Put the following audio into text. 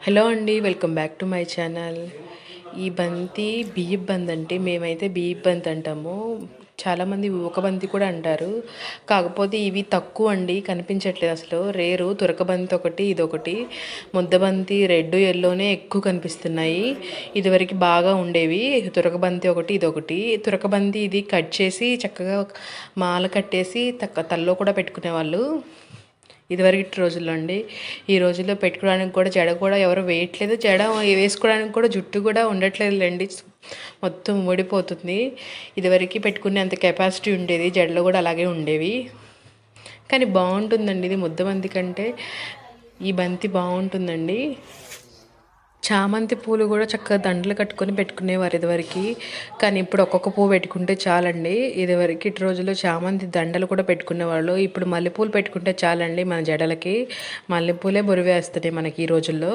Hello అండి, welcome back to my channel. ఈ బంతి బియ్యపు బంతి అంటే మేమైతే బియ్యపు బంతి అంటాము. చాలామంది ఒక బంతి కూడా అంటారు. కాకపోతే ఇవి తక్కువ అండి, కనిపించట్లేదు అసలు, రేరు. తురకబంతి ఒకటి, ఇదొకటి. ముద్దబంతి రెడ్ ఎల్లోనే ఎక్కువ కనిపిస్తున్నాయి. ఇదివరకు బాగా ఉండేవి. తురకబంతి ఒకటి, ఇదొకటి. తురకబంతి ఇది కట్ చేసి చక్కగా మాల కట్టేసి తల్లో కూడా పెట్టుకునేవాళ్ళు ఇదివరకు రోజుల్లో అండి. ఈ రోజుల్లో పెట్టుకోవడానికి కూడా జడ కూడా ఎవరు వేయట్లేదు. జడ వేసుకోవడానికి కూడా జుట్టు కూడా ఉండట్లేదులేండి, మొత్తం ఊడిపోతుంది. ఇదివరకు పెట్టుకునే అంత కెపాసిటీ ఉండేది, జడలు కూడా అలాగే ఉండేవి. కానీ బాగుంటుందండి ఇది, ముద్దబంతి కంటే ఈ బంతి బాగుంటుందండి. చామంతి పూలు కూడా చక్కగా దండలు కట్టుకొని పెట్టుకునేవారు ఇదివరకు. కానీ ఇప్పుడు ఒక్కొక్క పువ్వు పెట్టుకుంటే చాలండి. ఇదివరకు ఇటు రోజుల్లో చామంతి దండలు కూడా పెట్టుకునేవాళ్ళు. ఇప్పుడు మల్లెపూలు పెట్టుకుంటే చాలండి మన జడలకి. మల్లెపూలే బొరివేస్తున్నాయి మనకి ఈ రోజుల్లో.